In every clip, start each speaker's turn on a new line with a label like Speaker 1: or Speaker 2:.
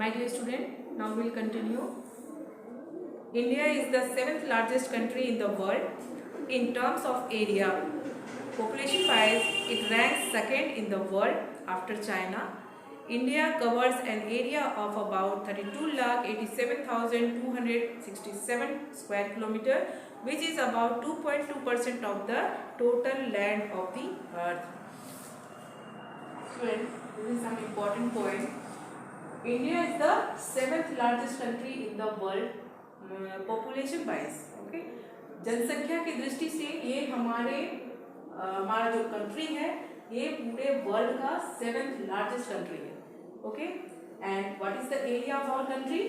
Speaker 1: My dear student, now we'll continue. India is the 7th largest country in the world in terms of area. Population wise, it ranks second in the world after China. India covers an area of about 32,87,267 square kilometer, which is about 2.2% of the total land of the earth. Student, this is some important point. India is the 7th largest country in the world population wise. Okay, जनसंख्या की दृष्टि से ये हमारा जो country है ये पूरे वर्ल्ड का 7th लार्जेस्ट कंट्री है. Okay, and what is the area of our country?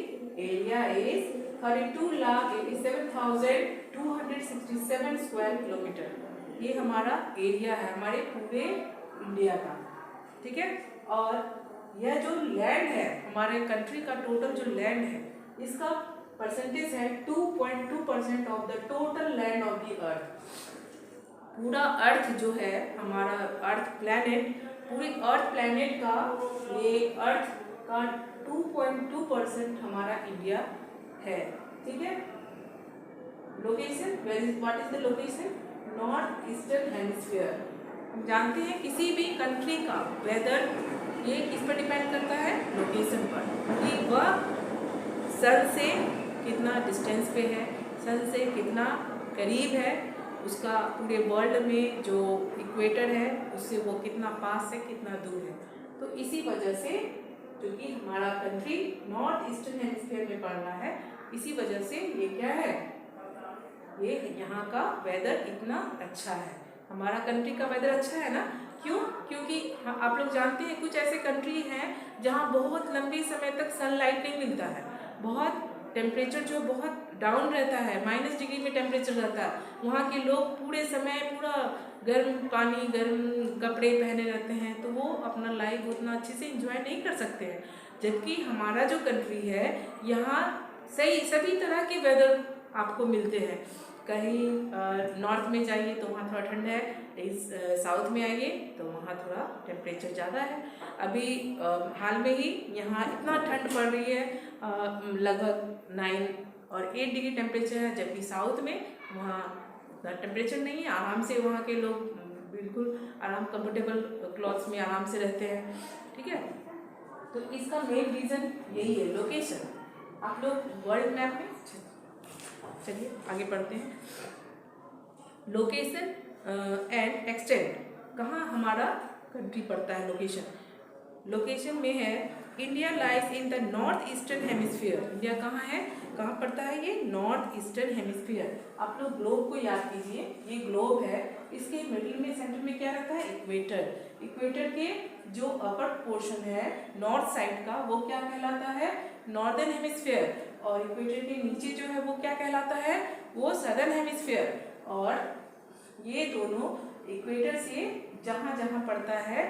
Speaker 1: Area is 32,87,267 square kilometre. ये हमारा एरिया है हमारे पूरे इंडिया का. ठीक है, और यह जो लैंड है हमारे कंट्री का टोटल जो लैंड है इसका परसेंटेज है 2.2% of the total land of the earth. पूरा अर्थ जो है हमारा अर्थ प्लैनेट, पूरी अर्थ प्लैनेट का ये अर्थ का 2.2% हमारा इंडिया है. ठीक है, location, what is the location? North eastern hemisphere. हम जानते हैं किसी भी कंट्री का वेदर ये किस पर डिपेंड करता है? लोकेशन पर, कि वह सन से कितना डिस्टेंस पे है, सन से कितना करीब है, उसका पूरे वर्ल्ड में जो इक्वेटर है उससे वो कितना पास है, कितना दूर है. तो इसी वजह से क्योंकि हमारा कंट्री नॉर्थ ईस्टर्न हेमिस्फीयर में पड़ रहा है, इसी वजह से ये क्या है, ये यहाँ का वेदर इतना अच्छा है. हमारा कंट्री का वेदर अच्छा है ना? क्यों? क्योंकि आप लोग जानते हैं कुछ ऐसे कंट्री हैं जहाँ बहुत लंबी समय तक सनलाइट नहीं मिलता है, बहुत टेम्परेचर जो बहुत डाउन रहता है, -डिग्री में टेम्परेचर रहता है. वहाँ के लोग पूरे समय पूरा गर्म पानी, गर्म कपड़े पहने रहते हैं, तो वो अपना लाइफ उतना अच्छे से एंजॉय नहीं कर सकते हैं. जबकि हमारा जो कंट्री है यहाँ सभी तरह के वेदर आपको मिलते हैं. कहीं नॉर्थ में जाइए तो वहाँ थोड़ा ठंड है, साउथ में आइए तो वहाँ थोड़ा टेम्परेचर ज़्यादा है. अभी हाल में ही यहाँ इतना ठंड पड़ रही है, लगभग 9 और 8 डिग्री टेम्परेचर है, जबकि साउथ में वहाँ उतना टेम्परेचर नहीं है. आराम से वहाँ के लोग बिल्कुल आराम कंफर्टेबल क्लॉथ्स में आराम से रहते हैं. ठीक है, तो इसका मेन रीज़न यही है, लोकेशन. आप लोग वर्ल्ड मैप में चलिए आगे पढ़ते हैं. लोकेशन एंड एक्सटेंट, कहाँ हमारा कंट्री पड़ता है? लोकेशन में है India lies in the north eastern hemisphere. India कहाँ है, कहाँ पड़ता है? ये नॉर्थ ईस्टर्न हेमिस्फीयर. आप लोग ग्लोब को याद कीजिए, ये ग्लोब है, इसके मिडिल में सेंटर में क्या रहता है? इक्वेटर. इक्वेटर के जो अपर पोर्शन है नॉर्थ साइड का वो क्या कहलाता है? Northern hemisphere. और इक्वेटर के नीचे जो है वो क्या कहलाता है? वो सदर्न हेमिस्फीयर. और ये दोनों इक्वेटर से जहाँ जहाँ पड़ता है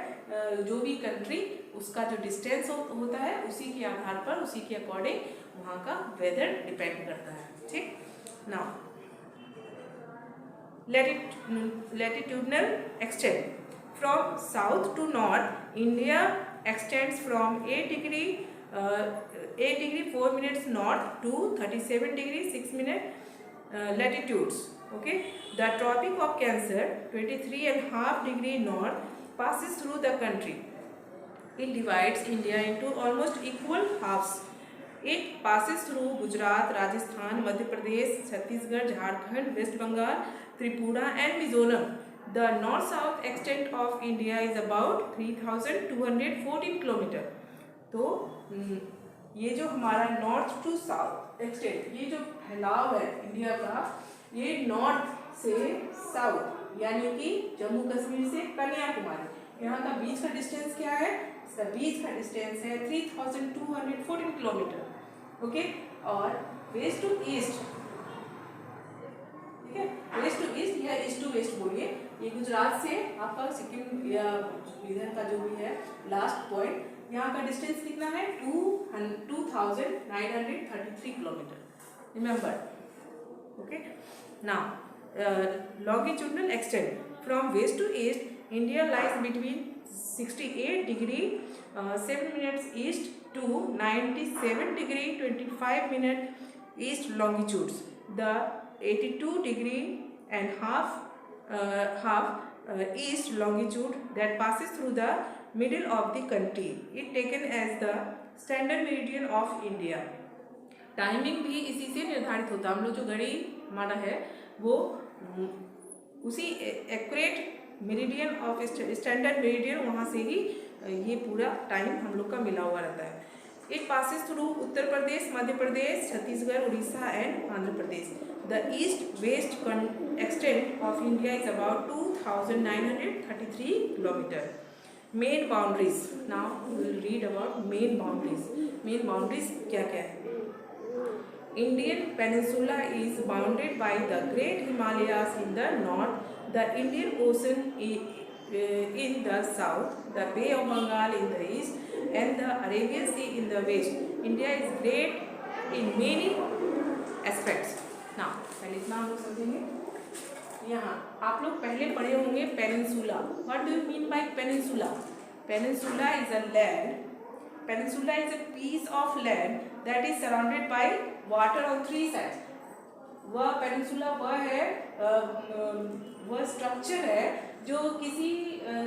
Speaker 1: जो भी कंट्री, उसका जो डिस्टेंस होता है उसी के आधार पर, उसी के अकॉर्डिंग वहाँ का वेदर डिपेंड करता है. ठीक, now latitudinal extent. From south to north India extends from 8 degree 4 minutes north to 37 degree 6 minute latitudes. Okay, the Tropic of Cancer 23.5 degree north passes through the country. It divides India into almost equal halves. It passes through Gujarat, Rajasthan, Madhya Pradesh, Chhattisgarh, Jharkhand, West Bengal, Tripura and Mizoram. The north-south extent of India is about 3,214 kilometer. तो ये जो हमारा north to south extent, ये जो फैलाव है India का, ये नॉर्थ से साउथ यानी कि जम्मू कश्मीर से कन्याकुमारी, यहाँ का बीच का डिस्टेंस क्या है? इसका बीच का डिस्टेंस है 3,214 किलोमीटर. ओके, और वेस्ट टू ईस्ट, ठीक है, वेस्ट टू ईस्ट या ईस्ट टू वेस्ट बोलिए, ये गुजरात से आपका सिक्किम या इधर का जो भी है लास्ट पॉइंट, यहाँ का डिस्टेंस कितना है? 2,933 kilometre. Remember. Okay, now longitudinal extent from west to east India lies between 68 degree 7 minutes east to 97 degree 25 minute east longitudes. The 82 degree and half east longitude that passes through the middle of the country. It taken as the standard meridian of India. Timing भी इसी से निर्धारित होता है। हम लोग जो घड़ी हमारा है वो उसी accurate meridian of standard meridian, वहाँ से ही ये पूरा टाइम हम लोग का मिला हुआ रहता है। It passes through Uttar Pradesh, Madhya Pradesh, Chhattisgarh, Orissa and Andhra Pradesh. The east west extent of India is about 2933 kilometre. Main boundaries, now we will read about main boundaries. Main boundaries क्या क्या है? Indian Peninsula is bounded by the Great Himalayas in the north, the Indian Ocean in the south, the Bay of Bengal in the east, and the Arabian Sea in the west. India is great in many aspects. Now, पहले इतना हम लोग समझेंगे। यहाँ आप लोग पहले पढ़े होंगे peninsula. What do you mean by peninsula? Peninsula is a land. Peninsula is a piece of land that is surrounded by water on three sides. वह पेनिनसुला वह है, वह स्ट्रक्चर है जो किसी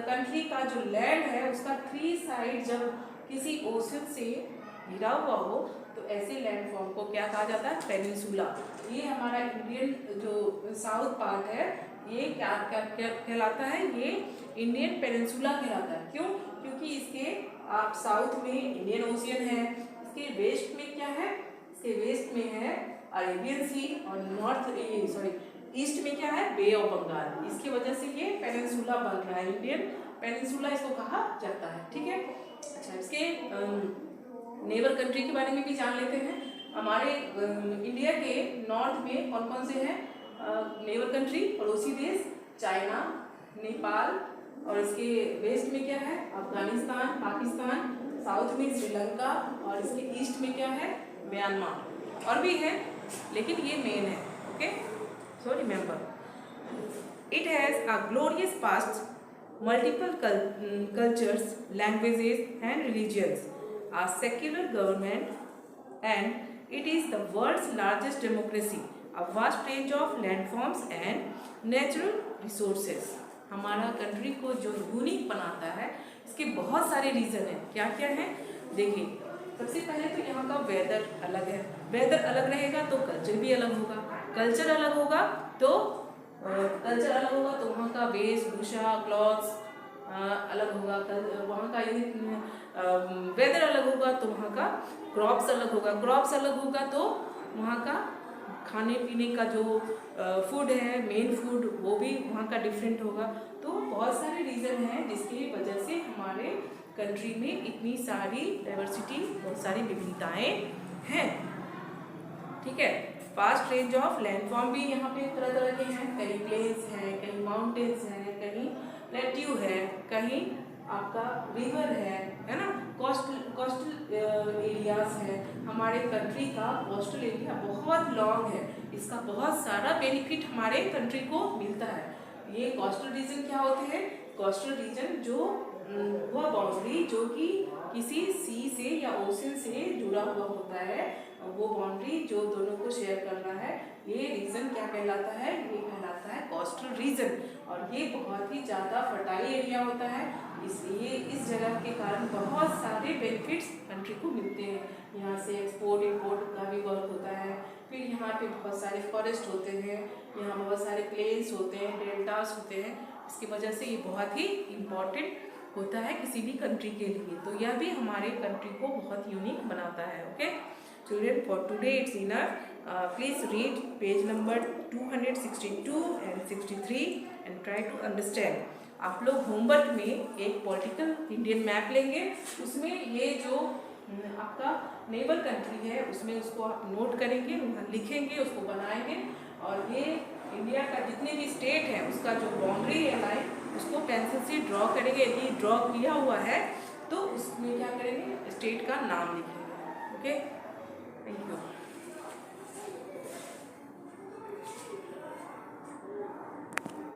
Speaker 1: कंट्री का जो लैंड है उसका थ्री साइड जब किसी ओशन से घिरा हुआ हो तो ऐसे लैंडफॉर्म को क्या कहा जाता है? पेनिनसुला। ये हमारा इंडियन जो साउथ पार्ट है ये क्या कहलाता है? ये इंडियन पेनिनसुला कहलाता है। क्यों? क्योंकि इसके आप साउथ में इंडियन ओशियन है, इसके वेस्ट में क्या है? इसके वेस्ट में है अरेबियन सी, और ईस्ट में क्या है? बे ऑफ बंगाल। इसकी वजह से ये पेनिनसुला बन रहा है, इंडियन पेनिनसुला इसको कहा जाता है। ठीक है। अच्छा, इसके नेबर कंट्री के बारे में भी जान लेते हैं। हमारे इंडिया के नॉर्थ में कौन कौन से हैं नेबर कंट्री, पड़ोसी देश? चाइना, नेपाल, और इसके वेस्ट में क्या है? अफगानिस्तान, पाकिस्तान, साउथ में श्रीलंका, और इसके ईस्ट में क्या है? म्यांमार। और भी है लेकिन ये मेन है। Okay, so remember it has a glorious past, multiple cultures, languages and religions, a secular government, and it is the world's largest democracy, a vast range of landforms and natural resources. हमारा country को जो unique बनाता है इसके बहुत सारे reason हैं। क्या क्या है देखिए। सबसे पहले तो यहाँ का वेदर अलग है। वेदर अलग रहेगा तो कल्चर भी अलग होगा। कल्चर अलग होगा तो वहाँ का वेशभूषा, क्लॉथ्स अलग होगा। वहाँ का वेदर अलग होगा तो वहाँ का क्रॉप्स अलग होगा। क्रॉप्स अलग होगा तो वहाँ का खाने पीने का जो फूड है, मेन फूड, वो भी वहाँ का डिफरेंट होगा। तो बहुत सारे रीज़न हैं जिसकी वजह से हमारे कंट्री में इतनी सारी डाइवर्सिटी, बहुत सारी विविधताएँ हैं। ठीक है। फास्ट रेंज ऑफ लैंडफॉर्म भी यहाँ पे तरह तरह के हैं। कहीं प्लेन्स हैं, कहीं माउंटेन्स हैं, कहीं प्लेट्यू है, कहीं आपका रिवर है ना। कोस्टल एरियाज है। हमारे कंट्री का कोस्टल एरिया बहुत लॉन्ग है, इसका बहुत सारा बेनिफिट हमारे कंट्री को मिलता है। ये कोस्टल रीजन क्या होते हैं? कोस्टल रीजन जो वह बाउंड्री जो कि किसी सी से या ओशन से जुड़ा हुआ होता है, वो बाउंड्री जो दोनों को शेयर कर रहा है, ये रीजन क्या कहलाता है? ये कहलाता है कोस्टल रीजन। और ये बहुत ही ज़्यादा फर्टाइल एरिया होता है, इसलिए इस जगह के कारण बहुत सारे बेनिफिट्स कंट्री को मिलते हैं। यहाँ से एक्सपोर्ट इंपोर्ट का भी वर्क होता है। फिर यहाँ पे बहुत सारे फॉरेस्ट होते हैं, यहाँ बहुत सारे प्लेन्स होते हैं, डेल्टास होते हैं। इसकी वजह से ये बहुत ही इम्पॉर्टेंट होता है किसी भी कंट्री के लिए। तो यह भी हमारे कंट्री को बहुत यूनिक बनाता है। Okay children, for today it's enough. Please read page number 262 and 63 and try to understand. आप लोग होमवर्क में एक पॉलिटिकल इंडियन मैप लेंगे, उसमें ये जो आपका नेबर कंट्री है उसमें उसको आप नोट करेंगे, वहाँ लिखेंगे, उसको बनाएंगे, और ये इंडिया का जितने भी स्टेट है उसका जो बाउंड्री है लाइन, उसको पेंसिल से ड्रॉ करेंगे। यदि ड्रॉ किया हुआ है तो उसमें क्या करेंगे? स्टेट का नाम लिखेंगे। Okay, thank you.